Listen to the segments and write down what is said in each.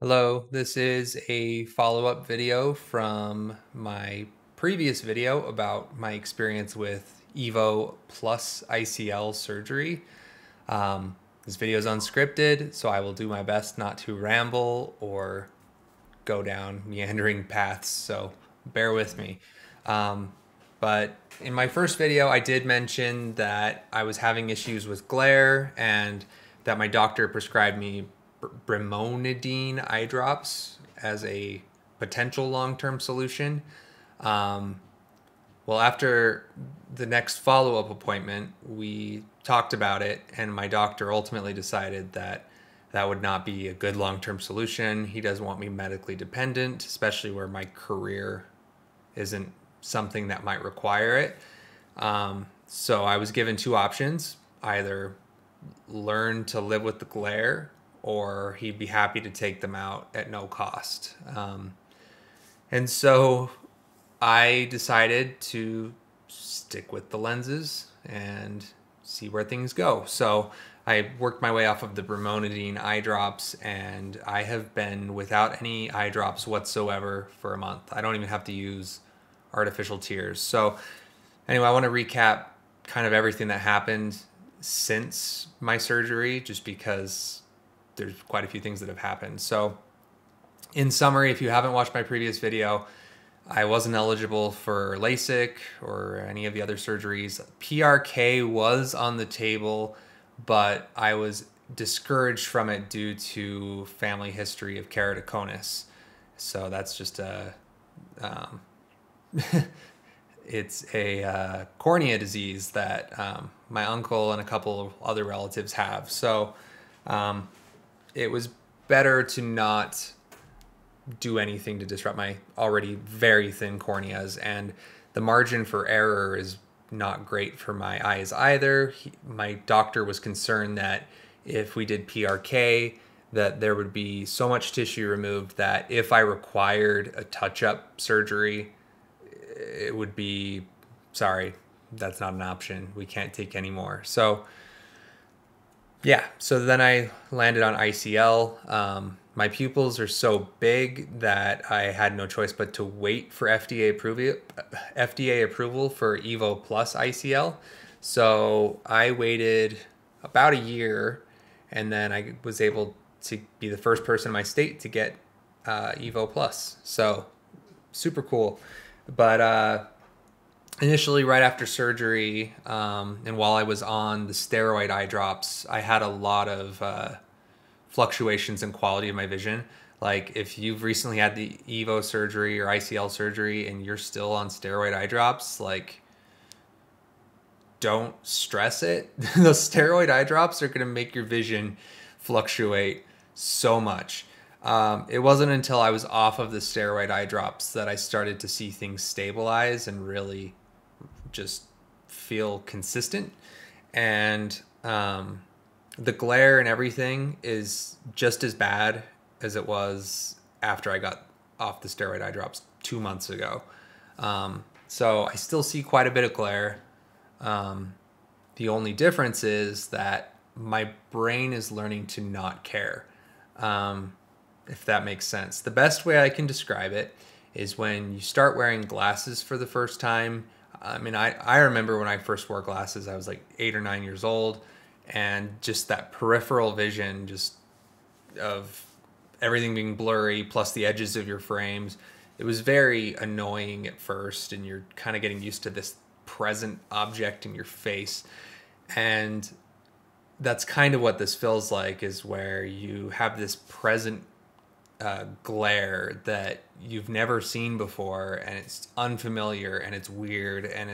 Hello, this is a follow-up video from my previous video about my experience with Evo plus ICL surgery. This video is unscripted, so I will do my best not to ramble or go down meandering paths, so bear with me. But in my first video, I did mention that I was having issues with glare and that my doctor prescribed me brimonidine eye drops as a potential long-term solution. Well, after the next follow-up appointment, we talked about it, and my doctor ultimately decided that that would not be a good long-term solution. He doesn't want me medically dependent, especially where my career isn't something that might require it. So I was given two options: either learn to live with the glare, or he'd be happy to take them out at no cost. And so I decided to stick with the lenses and see where things go. So I worked my way off of the brimonidine eye drops, and I have been without any eye drops whatsoever for a month. I don't even have to use artificial tears. So anyway, I want to recap kind of everything that happened since my surgery, just because there's quite a few things that have happened. So in summary, if you haven't watched my previous video, I wasn't eligible for LASIK or any of the other surgeries. PRK was on the table, but I was discouraged from it due to family history of keratoconus. So that's just a, it's a cornea disease that my uncle and a couple of other relatives have. So it was better to not do anything to disrupt my already very thin corneas, and the margin for error is not great for my eyes either. My doctor was concerned that if we did PRK, that there would be so much tissue removed that if I required a touch-up surgery, it would be, sorry, that's not an option. We can't take any more. So yeah, so then I landed on ICL. My pupils are so big that I had no choice but to wait for FDA approval for Evo Plus ICL. So I waited about a year, and then I was able to be the first person in my state to get Evo Plus. So super cool. But initially, right after surgery, and while I was on the steroid eye drops, I had a lot of fluctuations in quality of my vision. Like if you've recently had the Evo surgery or ICL surgery and you're still on steroid eye drops, like, don't stress it. Those steroid eye drops are going to make your vision fluctuate so much. It wasn't until I was off of the steroid eye drops that I started to see things stabilize and really just feel consistent. And the glare and everything is just as bad as it was after I got off the steroid eye drops 2 months ago. So I still see quite a bit of glare. The only difference is that my brain is learning to not care, if that makes sense. The best way I can describe it is when you start wearing glasses for the first time. I mean, I remember when I first wore glasses, I was like 8 or 9 years old, and just that peripheral vision, just of everything being blurry, plus the edges of your frames, it was very annoying at first, and you're kind of getting used to this present object in your face. And that's kind of what this feels like, is where you have this present glare that you've never seen before, and it's unfamiliar and it's weird, and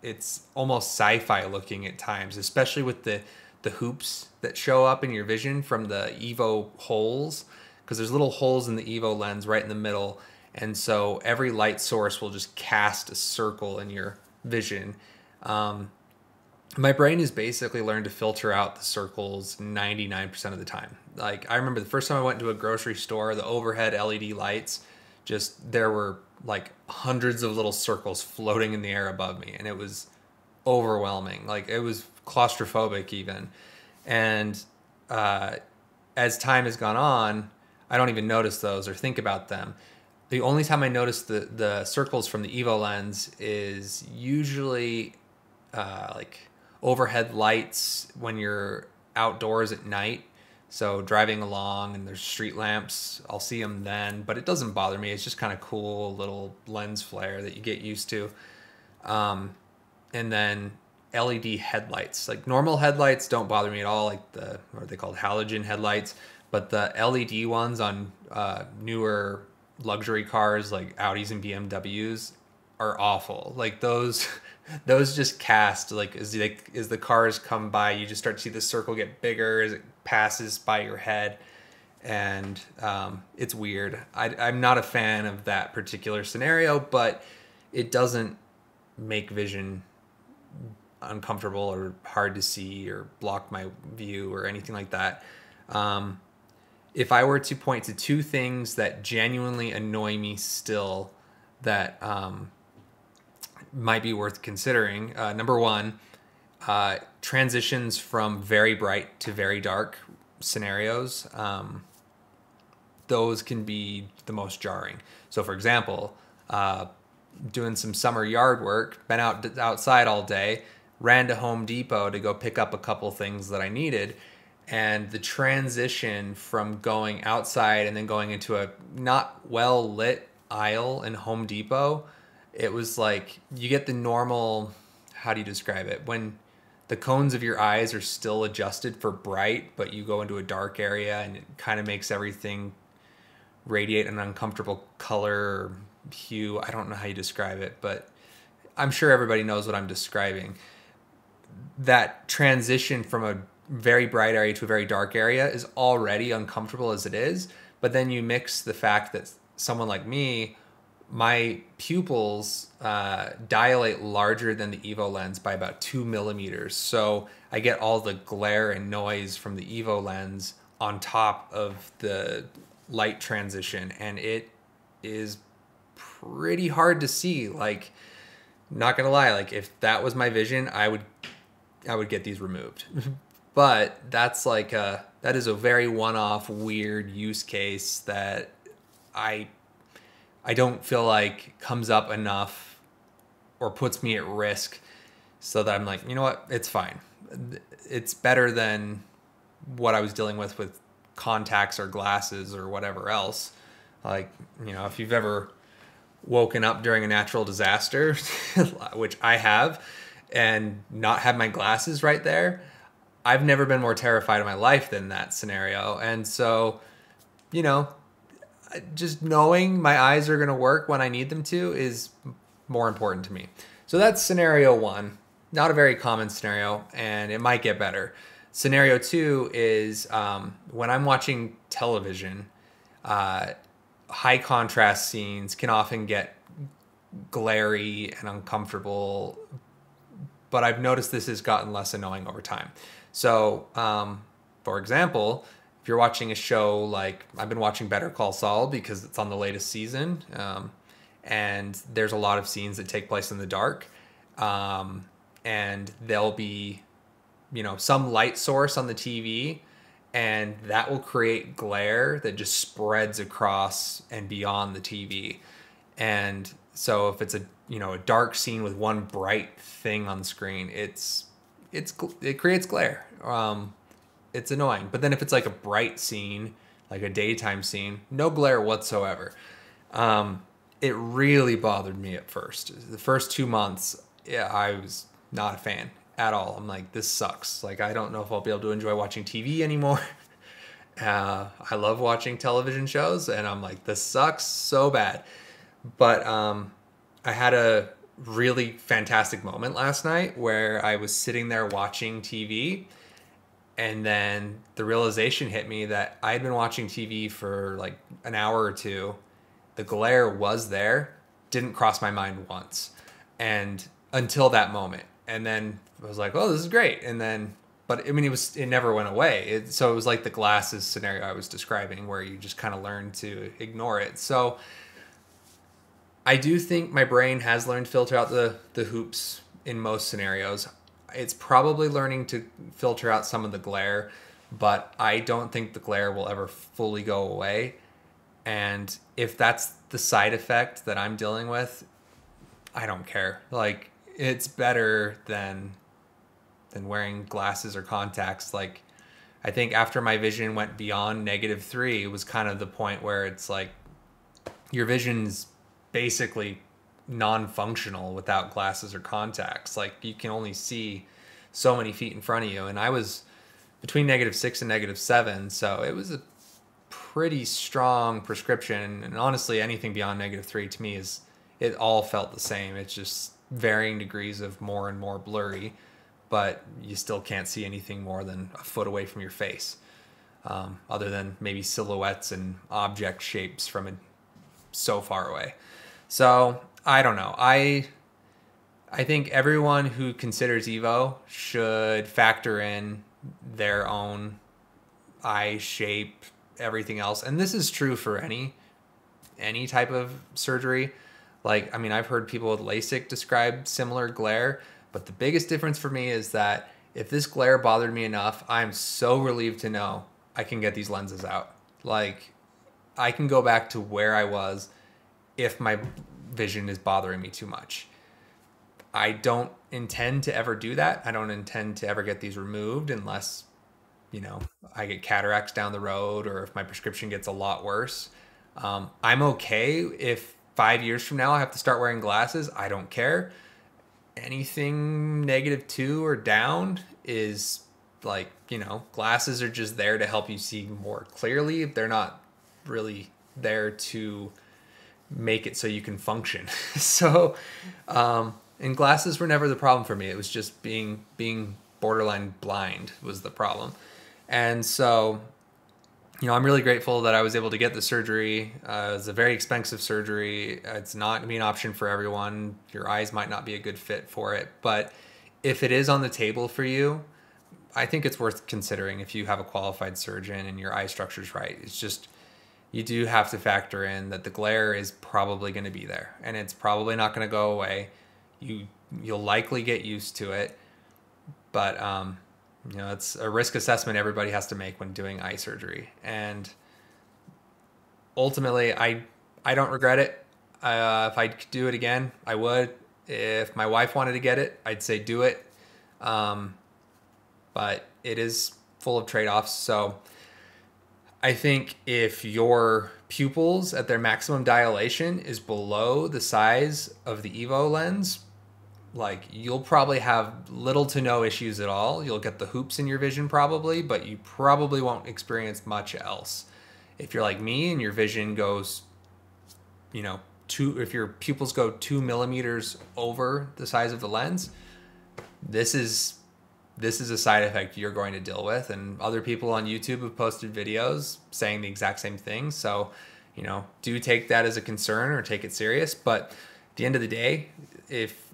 it's almost sci-fi looking at times, especially with the hoops that show up in your vision from the Evo holes, because there's little holes in the Evo lens right in the middle, and so every light source will just cast a circle in your vision. My brain has basically learned to filter out the circles 99% of the time. Like, I remember the first time I went to a grocery store, the overhead LED lights, just, there were like hundreds of little circles floating in the air above me, and it was overwhelming. Like, it was claustrophobic even. And as time has gone on, I don't even notice those or think about them. The only time I notice the circles from the Evo lens is usually like overhead lights when you're outdoors at night. So driving along and there's street lamps, I'll see them then, but it doesn't bother me. It's just kind of cool little lens flare that you get used to. And then LED headlights, like normal headlights don't bother me at all. Like what are they called? Halogen headlights. But the LED ones on newer luxury cars like Audis and BMWs are awful. Like those just cast, like as the cars come by, you just start to see the circle get bigger as it passes by your head, and it's weird. I'm not a fan of that particular scenario, but it doesn't make vision uncomfortable or hard to see or block my view or anything like that. If I were to point to two things that genuinely annoy me still that might be worth considering, number one, transitions from very bright to very dark scenarios. Those can be the most jarring. So for example, doing some summer yard work, been outside all day, ran to Home Depot to go pick up a couple things that I needed. And the transition from going outside and then going into a not well lit aisle in Home Depot, it was like you get the normal, how do you describe it? When the cones of your eyes are still adjusted for bright, but you go into a dark area and it kind of makes everything radiate an uncomfortable color or hue. I don't know how you describe it, but I'm sure everybody knows what I'm describing. That transition from a very bright area to a very dark area is already uncomfortable as it is, but then you mix the fact that someone like me, my pupils dilate larger than the Evo lens by about 2 millimeters. So I get all the glare and noise from the Evo lens on top of the light transition, and it is pretty hard to see. Like, not gonna lie, like if that was my vision, I would get these removed. But that's that is a very one-off weird use case that I don't feel like comes up enough or puts me at risk, so that I'm like, you know what, it's fine. It's better than what I was dealing with contacts or glasses or whatever else. Like, you know, if you've ever woken up during a natural disaster, which I have, and not have my glasses right there, I've never been more terrified in my life than that scenario. And so, you know, just knowing my eyes are going to work when I need them to is more important to me. So that's scenario one. Not a very common scenario, and it might get better. Scenario two is when I'm watching television, high contrast scenes can often get glary and uncomfortable, but I've noticed this has gotten less annoying over time. So, for example, if you're watching a show like, I've been watching Better Call Saul because it's on the latest season, and there's a lot of scenes that take place in the dark, and there'll be, you know, some light source on the TV, and that will create glare that just spreads across and beyond the TV. And so if it's a dark scene with one bright thing on the screen, it creates glare. It's annoying. But then if it's like a bright scene, like a daytime scene, no glare whatsoever. It really bothered me at first. The first 2 months, yeah, I was not a fan at all. I'm like, this sucks. Like, I don't know if I'll be able to enjoy watching TV anymore. I love watching television shows, and I'm like, this sucks so bad. But I had a really fantastic moment last night where I was sitting there watching TV, and then the realization hit me that I had been watching TV for like an hour or two. The glare was there, didn't cross my mind once, and until that moment. And then I was like, oh, this is great. And then, but I mean, it never went away. So it was like the glasses scenario I was describing, where you just kind of learn to ignore it. So I do think my brain has learned to filter out the hoops in most scenarios. It's probably learning to filter out some of the glare, but I don't think the glare will ever fully go away. And if that's the side effect that I'm dealing with, I don't care. Like, it's better than wearing glasses or contacts. Like, I think after my vision went beyond -3, it was kind of the point where it's like your vision's basically non-functional without glasses or contacts. Like, you can only see so many feet in front of you, and I was between -6 and -7, so it was a pretty strong prescription. And honestly, anything beyond -3 to me is, it all felt the same. It's just varying degrees of more and more blurry, but you still can't see anything more than a foot away from your face, other than maybe silhouettes and object shapes from it so far away. So I don't know. I think everyone who considers Evo should factor in their own eye shape, everything else. And this is true for any type of surgery. Like, I mean, I've heard people with LASIK describe similar glare, but the biggest difference for me is that if this glare bothered me enough, I'm so relieved to know I can get these lenses out. Like, I can go back to where I was if my vision is bothering me too much. I don't intend to ever do that. I don't intend to ever get these removed unless, I get cataracts down the road, or if my prescription gets a lot worse. I'm okay if 5 years from now I have to start wearing glasses. I don't care. Anything -2 or down is like, glasses are just there to help you see more clearly. They're not really there to make it so you can function. So, and glasses were never the problem for me. It was just being borderline blind was the problem. And so, I'm really grateful that I was able to get the surgery. It was a very expensive surgery. It's not going to be an option for everyone. Your eyes might not be a good fit for it. But if it is on the table for you, I think it's worth considering if you have a qualified surgeon and your eye structure's right. It's just, you do have to factor in that the glare is probably going to be there, and it's probably not going to go away. You'll likely get used to it, but it's a risk assessment everybody has to make when doing eye surgery. And ultimately, I don't regret it. If I could do it again, I would. If my wife wanted to get it, I'd say do it. But it is full of trade-offs. So I think if your pupils at their maximum dilation is below the size of the Evo lens, like, you'll probably have little to no issues at all. You'll get the hoops in your vision probably, but you probably won't experience much else. If you're like me and your vision goes, if your pupils go 2 millimeters over the size of the lens, this is a side effect you're going to deal with. And other people on YouTube have posted videos saying the exact same thing. So, do take that as a concern or take it serious. But at the end of the day, if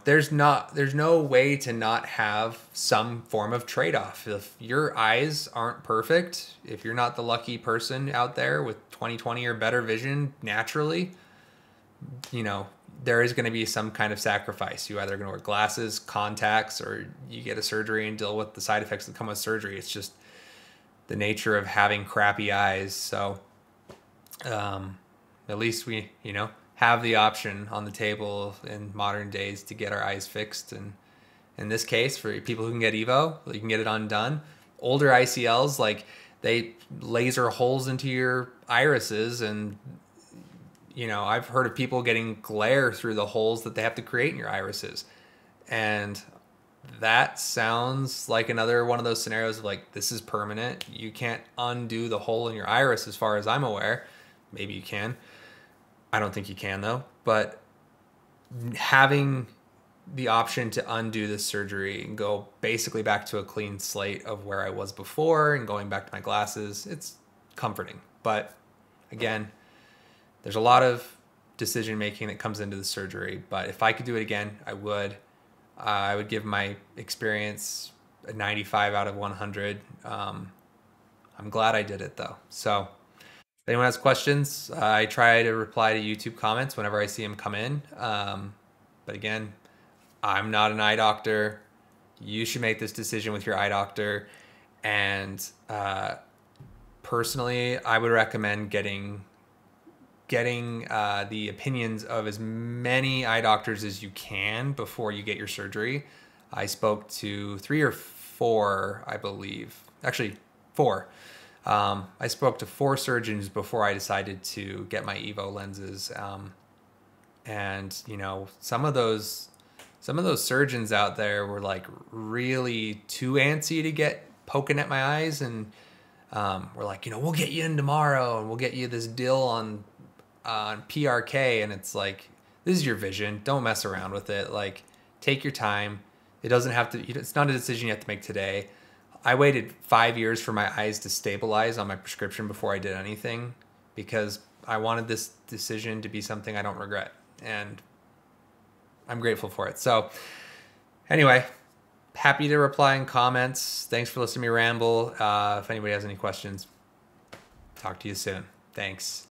there's no way to not have some form of trade-off. If your eyes aren't perfect, if you're not the lucky person out there with 20/20 or better vision naturally, there is going to be some kind of sacrifice. You either going to wear glasses, contacts, or you get a surgery and deal with the side effects that come with surgery. It's just the nature of having crappy eyes. So at least we, have the option on the table in modern days to get our eyes fixed. And in this case, for people who can get Evo, you can get it undone. Older ICLs, like, they laser holes into your irises, and I've heard of people getting glare through the holes that they have to create in your irises. And that sounds like another one of those scenarios of, like, this is permanent. You can't undo the hole in your iris as far as I'm aware. Maybe you can. I don't think you can, though. But having the option to undo this surgery and go basically back to a clean slate of where I was before and going back to my glasses, it's comforting. But again, there's a lot of decision making that comes into the surgery. But if I could do it again, I would. I would give my experience a 95 out of 100. I'm glad I did it, though. So if anyone has questions, I try to reply to YouTube comments whenever I see them come in. But again, I'm not an eye doctor. You should make this decision with your eye doctor. And personally, I would recommend getting the opinions of as many eye doctors as you can before you get your surgery. I spoke to 3 or 4, I believe. Actually, 4. I spoke to 4 surgeons before I decided to get my Evo lenses. And you know, some of those surgeons out there were like really too antsy to get poking at my eyes, and we're like, you know, we'll get you in tomorrow and we'll get you this deal on PRK. And it's like, this is your vision. Don't mess around with it. Like, take your time. It doesn't have to, it's not a decision you have to make today. I waited 5 years for my eyes to stabilize on my prescription before I did anything, because I wanted this decision to be something I don't regret. And I'm grateful for it. So anyway, happy to reply in comments. Thanks for listening to me ramble. If anybody has any questions, talk to you soon. Thanks.